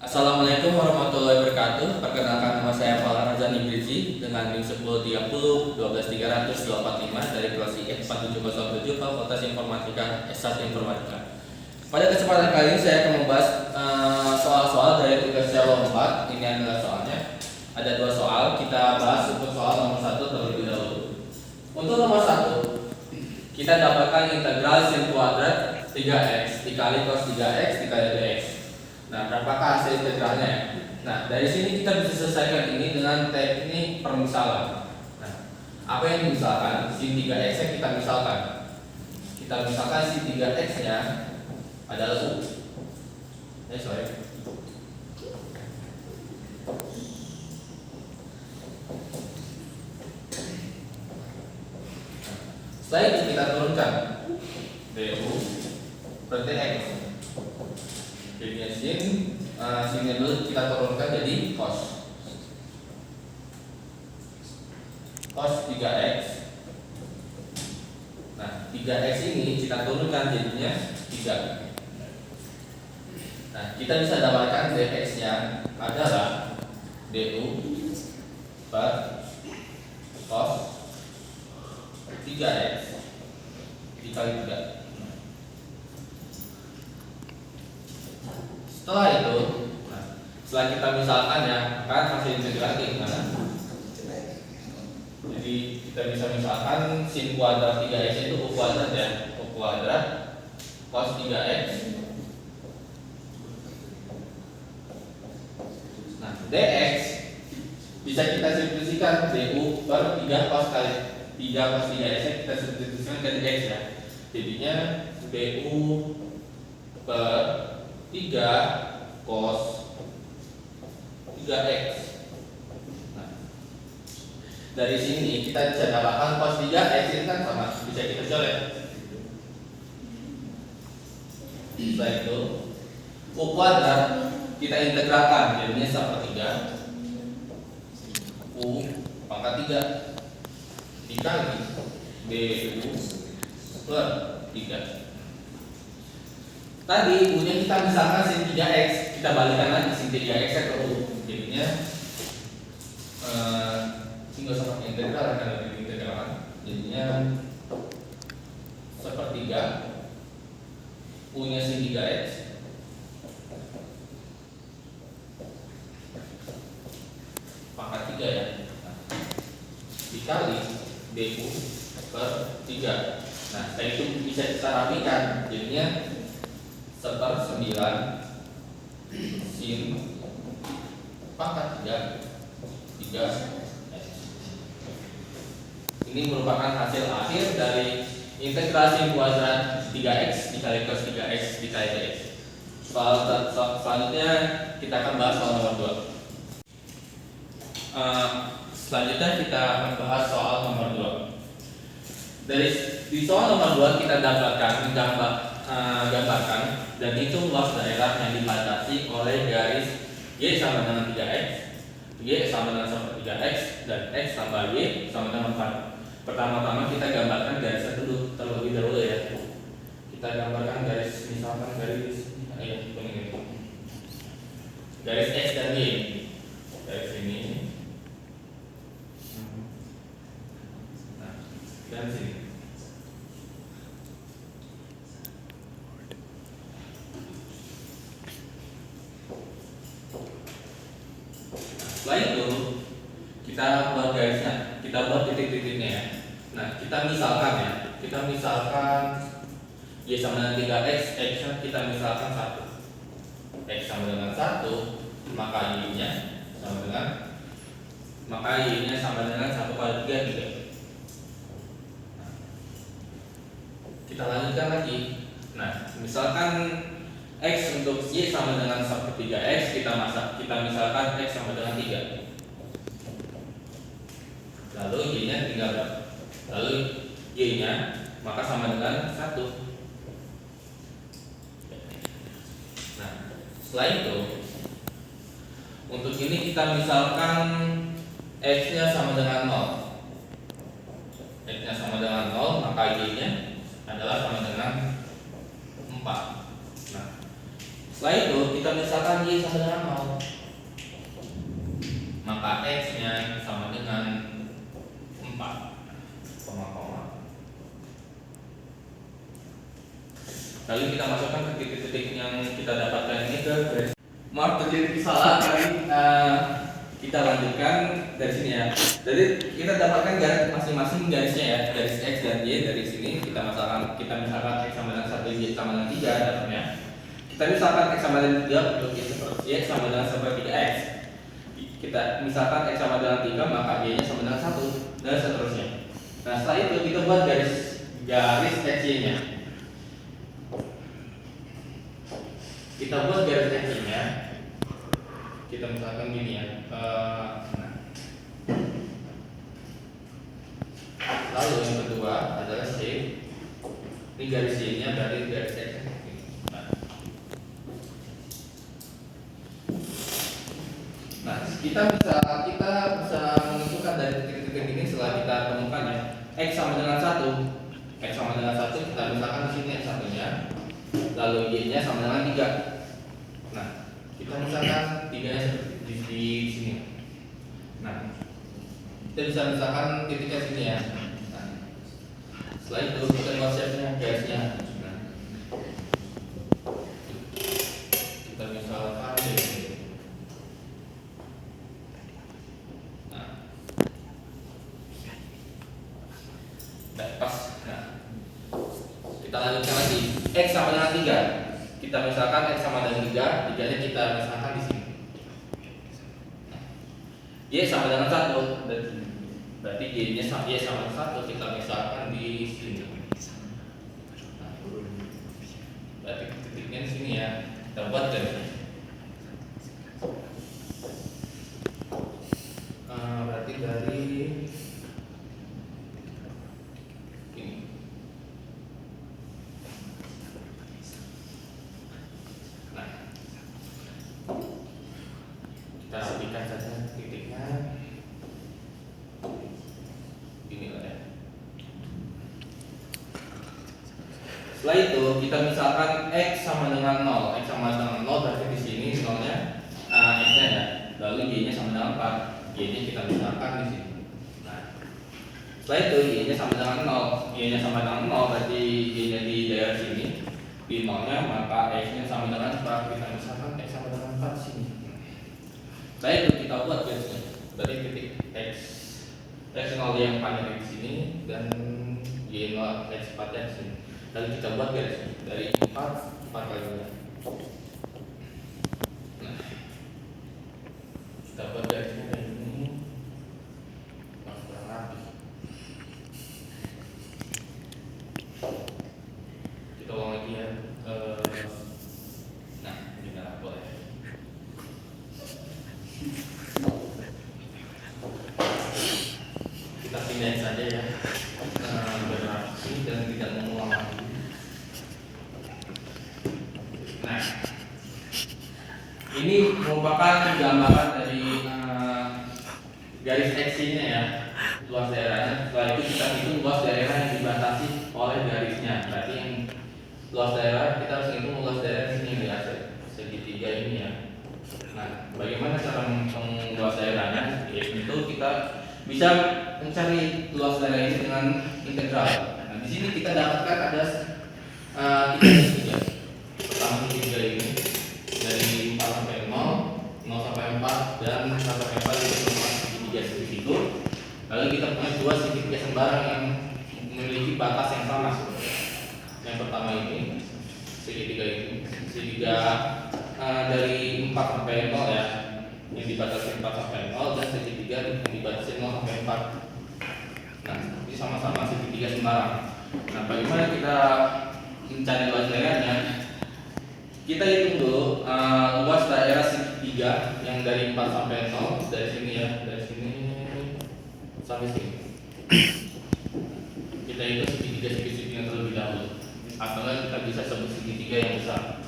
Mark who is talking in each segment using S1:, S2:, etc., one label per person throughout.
S1: Assalamualaikum warahmatullahi wabarakatuh. Perkenalkan, nama saya Fala Razan Ibrizi dengan NIM 1030 12300 245 dari Prosi F4707 Fakultas Informatika S1 Informatika. Pada kesempatan kali ini saya akan membahas soal-soal dari tugas lompat. Ini adalah soalnya. Ada dua soal. Kita bahas untuk soal nomor 1 terlebih dahulu. Untuk nomor 1, kita dapatkan integral sin kuadrat 3x dikali cos 3x dikali dx. Nah, berapakah hasil integralnya? Nah, dari sini kita bisa selesaikan ini dengan teknik permisalan. Nah, apa yang dimisalkan? Sin 3x nya kita misalkan. Kita misalkan sin 3x nya adalah U. Setelah itu kita turunkan du berarti x. Jadinya sinnya dulu kita turunkan jadi cos 3x. Nah, 3x ini kita turunkan jadinya 3. Nah, kita bisa dapatkan dx nya adalah du per cos 3x dikali 3. Setelah itu, setelah kita misalkan ya, kan hasil integral gimana? Jadi kita bisa misalkan sin kuadrat 3x itu u kuadrat ya, u kuadrat cos 3x. Nah, dx bisa kita substitusikan du per 3 cos kali 3 cos 3x kita substitusikan ke dx ya. Jadinya du per 3 cos 3x. Nah, dari sini kita bisa dapatkan cos 3x ini kan sama, bisa kita coret. Setelah itu u kuadrat kita integralkan jadinya 1/3 u pangkat 3 dikali du per 3. Tadi u-nya kita misalkan sin 3x, kita balikan lagi sin 3x ke u. Jadinya tinggal sama integral kan lebih integralan. Jadinya 1/3 u-nya sin 3x pangkat 3 ya. Dikali du per 3. Nah, setelah itu bisa kita rapikan jadinya 1/9 sin pangkat 3x. Ini merupakan hasil akhir dari integral sin kuadrat 3x dikali cos 3x dikali dx. Soal selanjutnya kita akan bahas soal nomor 2. Selanjutnya kita akan bahas soal nomor 2. Di soal nomor 2 kita dapatkan gambarkan dan hitung luas daerah yang dibatasi oleh garis y sama dengan 3x, y sama dengan 1/3x, dan x tambah y sama dengan 4. Pertama-tama kita gambarkan garisnya dulu terlebih dahulu ya. Kita gambarkan garis, misalkan garis kuning ini. Garis x dan y. Garis ini. Nah, dan sini. Setelah itu kita buat garisnya, kita buat titik-titiknya ya. Nah, kita misalkan y sama dengan 3x, x-nya kita misalkan 1. X sama dengan 1, maka y-nya sama dengan 1/3 juga. Nah, kita lanjutkan lagi. Nah, misalkan x untuk y sama dengan 1/3x, kita misalkan x sama dengan 3. Lalu y-nya tinggal berapa? Lalu y-nya maka sama dengan 1. Nah, setelah itu untuk ini kita misalkan x-nya sama dengan 0. X-nya sama dengan 0, maka y-nya adalah sama dengan 4. Nah, setelah itu kita misalkan y sama dengan 0. maka X-nya sama dengan 4, lalu kita masukkan ke titik-titik yang kita dapatkan ini ke garis. Maaf terjadi kesalahan kali. Kita lanjutkan dari sini ya. Jadi kita dapatkan garis masing-masing garisnya ya, garis X dan Y dari sini. Kita misalkan X sama dengan 1, Y sama dengan 3 dapatnya. Kita misalkan X sama dengan 3 untuk Y sama dengan sampai 3X. Kita misalkan X sama dengan 3 maka Y-nya sama dengan 1 dan seterusnya. Nah setelah itu kita buat garis XY-nya. Kita buat garis XY-nya. Kita misalkan gini ya. Lalu yang kedua adalah C. Ini garis Y-nya berarti garis X. Nah, kita bisa menentukan dari titik-titik ini setelah kita temukan ya. X sama dengan 1. X sama dengan 1 kita misalkan di sini X1-nya. Lalu Y-nya sama dengan 3. Nah, kita misalkan 3-nya seperti di sini. Nah, kita bisa misalkan titiknya sini ya. Nah, setelah itu kita buat shape-nya, garisnya. Nah, kita misalkan di sini. Nah, pas. Nah, kita lanjutkan lagi. X sama dengan 3. Kita misalkan X sama dengan 3, 3-nya kita misalkan di sini. Y sama dengan 1, berarti Y sama dengan 1 kita misalkan di sini. Nah, berarti titiknya di sini ya. Kita buat garis. Berarti dari ini. Nah, kita rapikan saja titiknya. Inilah ya. Setelah itu kita misalkan X sama dengan 0. X sama dengan 0 berarti di sini 0-nya X-nya ya. Lalu Y-nya sama dengan 4. Y-nya kita misalkan di sini. Nah, setelah itu Y-nya sama dengan 0. Y-nya sama dengan 0 berarti Y-nya di daerah sini. Di 0-nya maka X-nya sama dengan 4. Kita misalkan X sama dengan 4 di sini. Setelah itu kita buat garisnya. Berarti titik X0 yang panjang di sini dan Y0 X4-nya di sini. Lalu kita buat garisnya dari 4 kali. Nah, kita buat garisnya kayak gini. Kurang rapi. Kita ulang lagi ya. Nah, ini kan boleh. Kita pindahin saja ya. Berapi dan tidak mengulang lagi. Nah, ini merupakan gambaran dari garis XY-nya ya, luas daerahnya. Setelah itu kita hitung luas daerah yang dibatasi oleh garisnya. Berarti yang luas daerah kita harus hitung luas daerah sini ya, segitiga ini ya. Nah, bagaimana cara menghitung luas daerahnya? Yaitu kita bisa mencari luas daerah ini dengan integral. Nah, di sini kita dapatkan ada tiga. Pertama segitiga ini dari 4 sampai 0, 0 sampai 4 dan 1 sampai 4 itu semua segitiga seperti itu. Lalu kita punya dua segitiga sembarang yang memiliki batas yang sama. Yang pertama ini segitiga dari 4 sampai 0 ya, yang dibatasi 4 sampai 0 dan segitiga yang dibatasi 0 sampai 4. Nah, ini sama-sama segitiga sembarang. Nah, bagaimana kita mencari luas daerahnya? Kita hitung dulu luas daerah segitiga yang dari 4 sampai 0 dari sini ya, dari sini sampai sini. Kita hitung segitiga terlebih dahulu. Atau kita bisa sebut segitiga yang besar.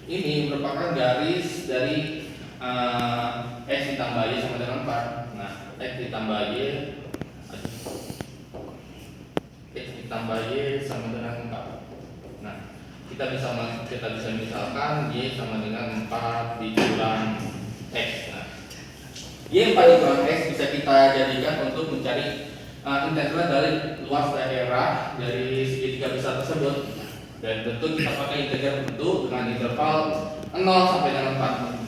S1: Ini merupakan garis dari X ditambah Y sama dengan 4. Nah, X ditambah Y sama dengan 4. Nah, kita bisa misalkan Y sama dengan 4 dikurang X. Nah, Y 4 dikurang X bisa kita jadikan untuk mencari integral dari luas daerah dari segitiga besar tersebut. Dan tentu kita pakai integral tentu dengan interval 0 sampai dengan 4.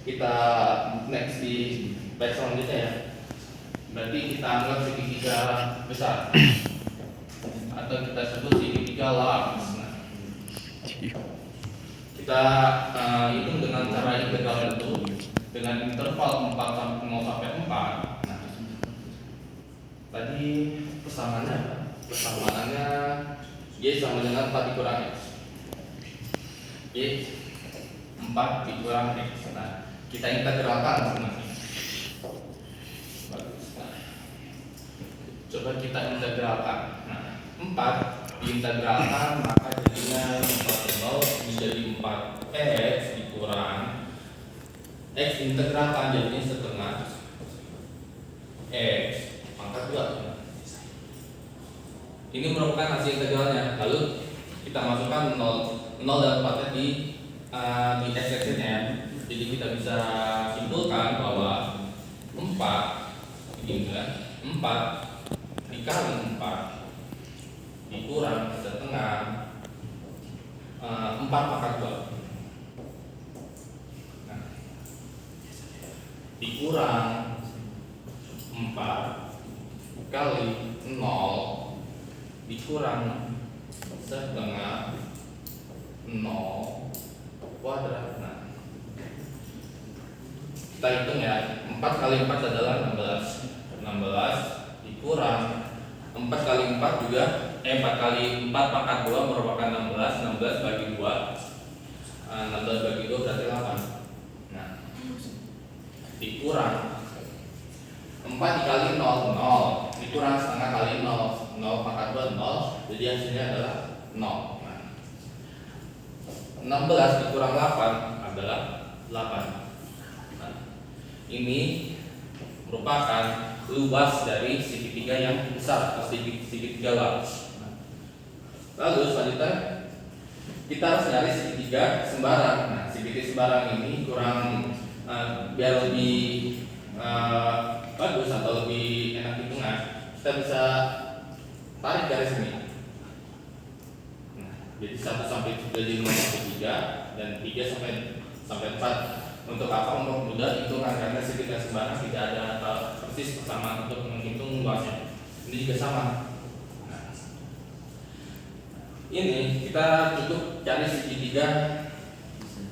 S1: Kita next di slide selanjutnya ya. Berarti kita anggap segitiga besar atau kita sebut segitiga large. Nah, kita hitung dengan cara integral tentu dengan interval 4 sampai 0 sampai 4. Nah, tadi persamaannya Y sama dengan 4 dikurang X. Y 4 dikurang X. Nah, kita integralkan masing-masing. Coba kita integralkan. Nah, 4 diintegralkan maka jadinya 4 menjadi 4X dikurang X integralkan jadinya setengah X pangkat 2. Ini merupakan hasil integralnya. Lalu kita masukkan 0 dan 4 di x-axisnya ya. Jadi kita bisa simpulkan bahwa 4 ini kan 4 dikali 4 dikurang setengah 4 pangkat 2. Nah, dikurang 4 kali 0 dikurang setengah 0 kuadrat. Nah, kita hitung ya. 4 kali 4 adalah 16 dikurang 4 kali 4 juga 4 kali 4 pangkat 2 merupakan 16 bagi 2 16 bagi 2 berarti 8. Nah, dikurang 4 dikali 0 dikurang setengah kali 0 pangkat 2 0, jadi hasilnya adalah 0. Nah, 16 dikurang 8 adalah 8. Nah, ini merupakan luas dari segitiga yang besar atau segitiga large. Lalu selanjutnya kita harus nyari segitiga sembarang. Nah, segitiga sembarang ini kurang biar lebih bagus atau lebih enak hitungan, kita bisa tarik garis ini. Nah, jadi 1 sampai 3 jadi 0 sampai 3 dan 3 sampai 4. Untuk apa? Untuk mudah hitungan karena segitiga sembarang tidak ada persis persamaan untuk menghitung luasnya. Ini juga sama. Nah, ini kita cukup cari segitiga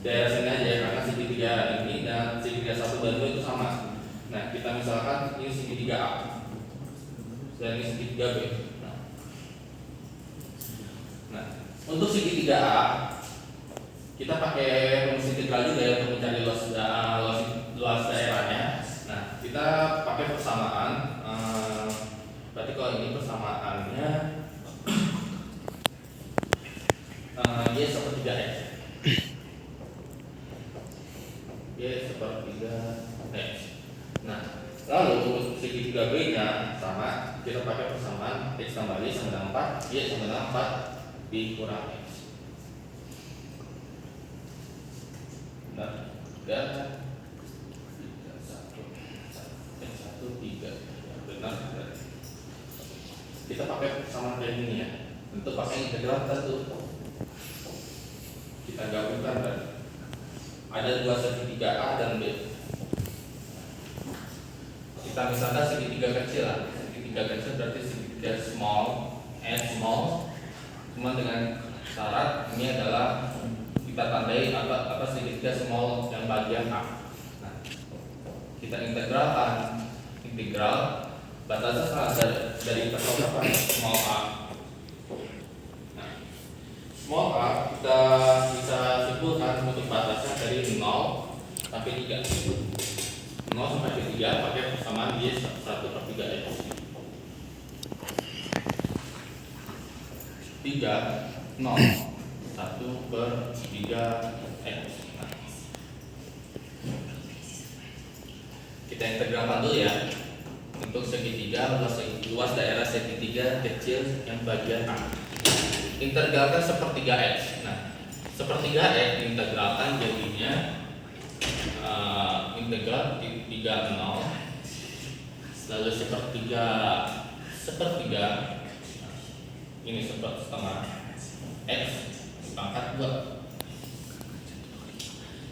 S1: daerah sini aja karena segitiga ini dan segitiga 1 dan 2 itu sama. Nah, kita misalkan ini segitiga A dan ini segitiga B. Nah, untuk segitiga A kita pakai rumus integral juga ya untuk mencari luas daerahnya. Nah, kita pakai persamaan. Berarti kalau ini persamaannya Y sepertiga X. Y sepertiga X. Nah, lalu untuk segitiga B nya sama, kita pakai persamaan X tambah Y sama dengan 4, Y sama dengan 4 dikurang X. Nah, 3 1 3 benar. Kita pakai persamaan kayak gini ya. Tentu pakai integral tentu. Kita gabungkan kan. Ada dua segitiga A dan B. Kita misalkan segitiga kecil lah. Segitiga kecil berarti segitiga small and small. Cuma dengan syarat ini adalah kita tandai apa segitiga small yang bagian A. Nah, kita integralkan integral batasnya dari berapa small A. Nah, small A kita bisa simpulkan untuk batasnya dari 0 sampai 3. 0 sampai 3 pakai persamaan Y 1/3 X. 3 0 1/3 X. Nah, kita integralkan dulu ya untuk segitiga luas daerah segitiga kecil yang bagian A. Integralkan sepertiga X. Nah, sepertiga X integralkan jadinya integral 3 sepertiga 0, lalu sepertiga ini setengah X pangkat 2.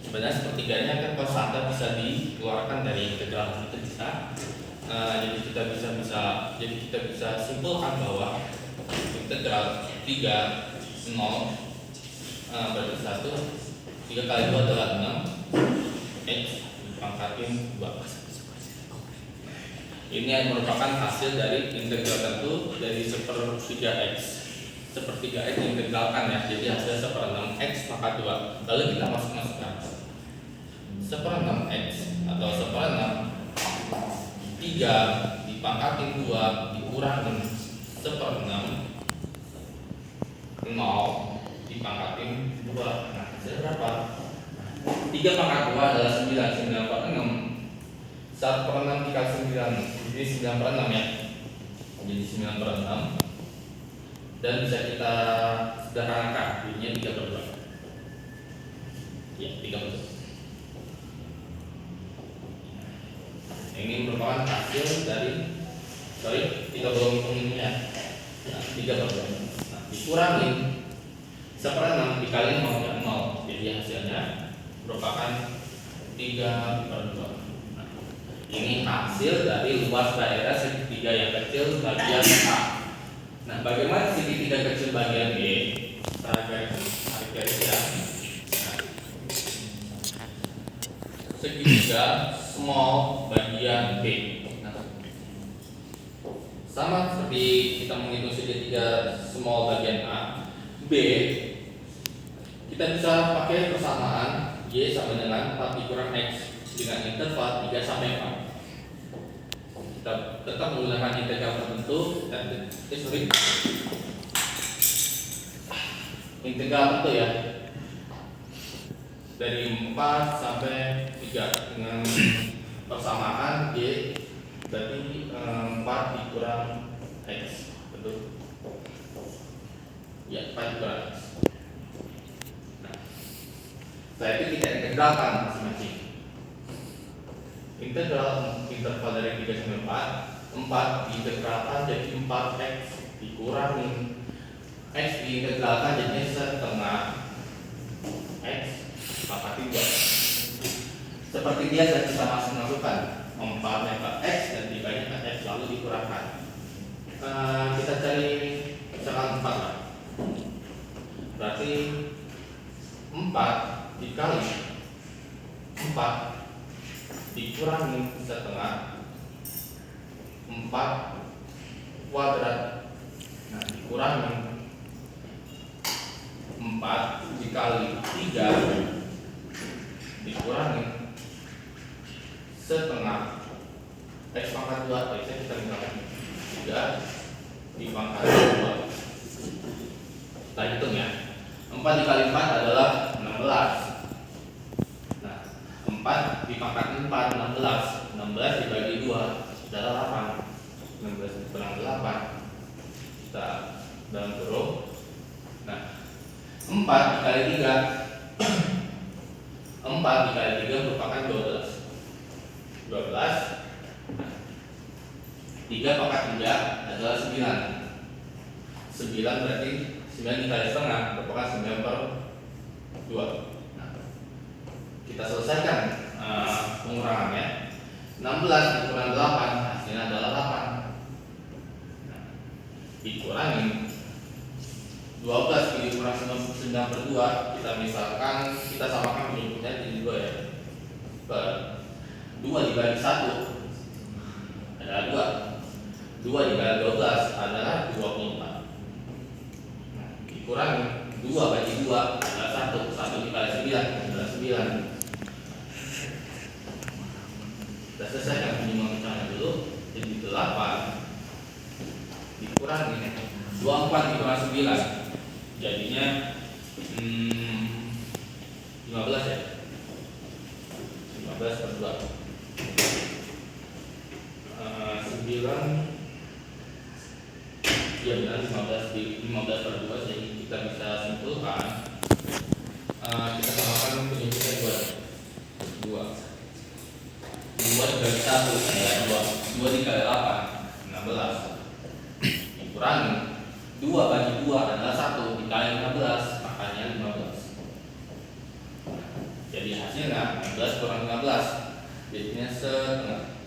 S1: Sebenarnya sepertiganya kan konstanta bisa dikeluarkan dari integral, itu bisa. Jadi kita bisa simpulkan bahwa integral 3 0 berarti 1, 3 kali 2 adalah 6 X dipangkatin 2. Ini yang merupakan hasil dari integral tentu dari sepertiga X. Sepertiga X diintegralkan ya, jadi hasilnya 1/6 X pangkat 2. Lalu kita masukkan 1/6 X atau 1/6 3 dipangkatin 2 dikurangin 1/6 0 dipangkatin 2. Nah, hasilnya berapa? 3 pangkat 2 adalah 9, 9/6. 1/6 dikali 9, jadi 9/6 ya. Jadi 9/6. Dan bisa kita sederhanakan, jadinya 3/2. Ya, 3/2. Ini merupakan hasil dari 3 belum hitung ini ya. Nah, 3/2. Nah, dikurangi 1/6 dikali 0, jadi hasilnya merupakan 3/2. Nah, ini hasil dari luas daerah segitiga yang kecil bagian A. Nah, bagaimana segitiga kecil bagian B? Tarik garis ya. Nah, segitiga small bagian B. Nah, sama seperti kita menghitung segitiga small bagian A, B kita bisa pakai persamaan Y sama dengan 4 dikurang X dengan interval 3 sampai 4. Kita tetap menggunakan integral tertentu integral tertentu ya, dari 4 sampai 3 dengan persamaan Y berarti 4 dikurang X, betul ya, 4 dikurang X. Nah, setelah itu kita integralkan masing-masing. Interval dari 3 sampai 4 diintegralkan jadi 4X dikurangi X diintegralkan jadinya setengah X pangkat 2. Seperti biasa kita masih melakukan 4 X dan 3 X lalu dikurangkan. Kita cari misalkan 4 lah. Berarti 4 dikali 4 dikurangi setengah 4 kuadrat. Nah, dikurangi 4 dikali 3 dikurangi setengah X pangkat 2. X kita gunakan 3 dipangkat 2. Kita hitung ya. 4 dikali 4 adalah 16. 4 dipangkat 4, 16. 16 dibagi 2 adalah 8. 16 dikurang 8 kita dalam kurung. Nah, 4 dikali 3 4 dikali 3 merupakan 12. 12. 3 pangkat 3 adalah 9. 9 berarti 9 dikali setengah merupakan 9/2. Kita selesaikan pengurangannya. 16 dikurang 8 hasilnya adalah 8. Nah, dikurangi 12 dikurang 9/2. Kita misalkan kita samakan penyebutnya jadi 2 ya. 2 dibagi 1 adalah 2. 2 dibagi 12 adalah 24. Nah, dikurangi 2 bagi 2 adalah 1. 1 dibagi 9 adalah 9. Kita selesaikan penyimbangan dulu. Jadi 8 dikurangi 24 dikurang 9 jadinya 15 ya. 15/2. 9 ya benar 15/2. Jadi kita bisa simpulkan kita samakan penyebutnya 2. 2 2 dibagi 1 adalah 2 dikali 8 16 dikurangi 2 bagi 2 adalah 1 dikali 15 makanya 15. Jadi hasilnya 16 kurang 15 jadinya setengah.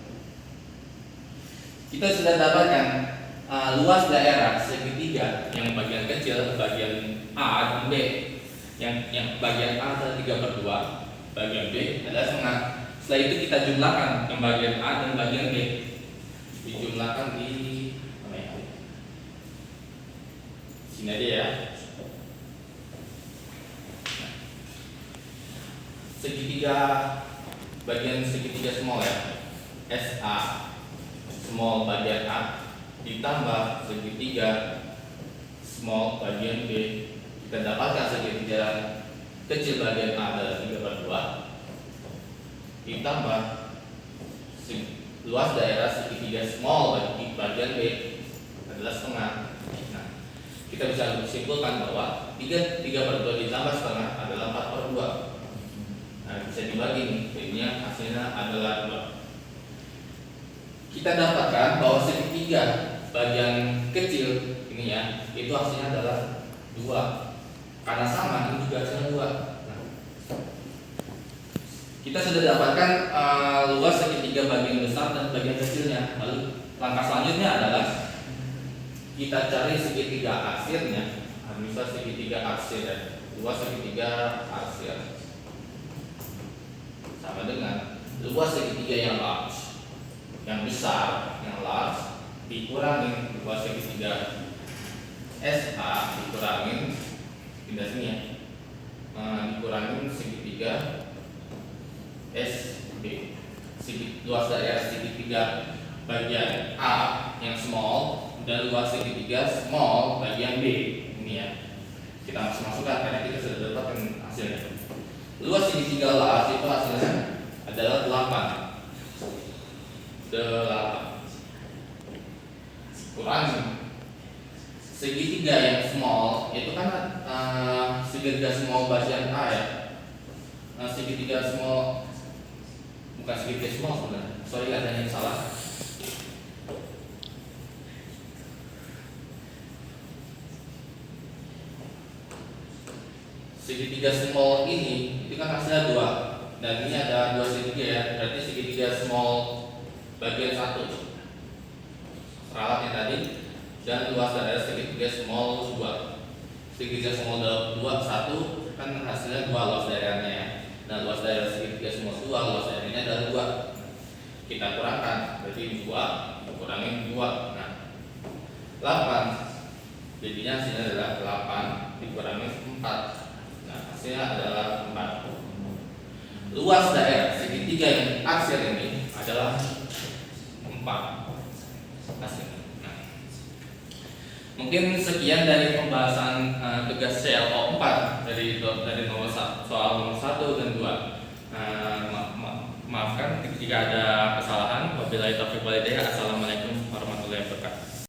S1: Kita sudah dapatkan luas daerah segitiga yang bagian kecil bagian A dan B, yang bagian A adalah 3/2, bagian B adalah setengah. Setelah itu kita jumlahkan yang bagian A dan bagian B, dijumlahkan di sini aja ya. Segitiga bagian segitiga small ya, SA small bagian A ditambah segitiga small bagian B, kita dapatkan segitiga kecil bagian A adalah 3/2 ditambah luas daerah segitiga small bagian B adalah setengah. Nah, kita bisa simpulkan bahwa 3/2 ditambah setengah adalah 4/2. Nah, bisa dibagi nih, jadinya hasilnya adalah 2. Kita dapatkan bahwa segitiga bagian kecil ini ya, itu hasilnya adalah 2. Karena sama, ini juga hasilnya 2. Nah, kita sudah dapatkan luas segitiga bagian besar dan bagian kecilnya. Lalu langkah selanjutnya adalah kita cari segitiga aksirnya. Misal segitiga aksir ya, luas segitiga aksir sama dengan luas segitiga yang large, yang besar, yang large dikurangi luas segitiga SA dikurangin pindah sini ya, dikurangin segitiga SB, luas daerah segitiga bagian A yang small dan luas segitiga small bagian B ini ya. Kita masukkan karena kita sudah dapatkan hasilnya. Luas segitiga large itu hasilnya adalah 8 kurangi segitiga yang small, itu kan segitiga small bagian A ya. Segitiga small bukan segitiga small sebenarnya. Sorry ada yang salah. Segitiga small ini itu kan hasilnya 2 dan ini ada 2 segitiga ya, berarti segitiga small bagian 1 seralatnya tadi dan luas daerah segitiga small 2. Segitiga small 2 1 kan hasilnya 2 luas daerahnya ya. Dan luas daerah segitiga small 2 luas daerahnya adalah 2. Kita kurangkan berarti 2 kurangin 2. Nah, 8 jadinya hasilnya adalah 8 dikurangi 4. Hasilnya adalah 4. Luas daerah segitiga yang aksir ini adalah 4 hasilnya. Nah, mungkin sekian dari pembahasan tugas CLO 4 dari nomor soal nomor 1 dan 2. Maafkan jika ada kesalahan. Wabillahi taufiq wal hidayah.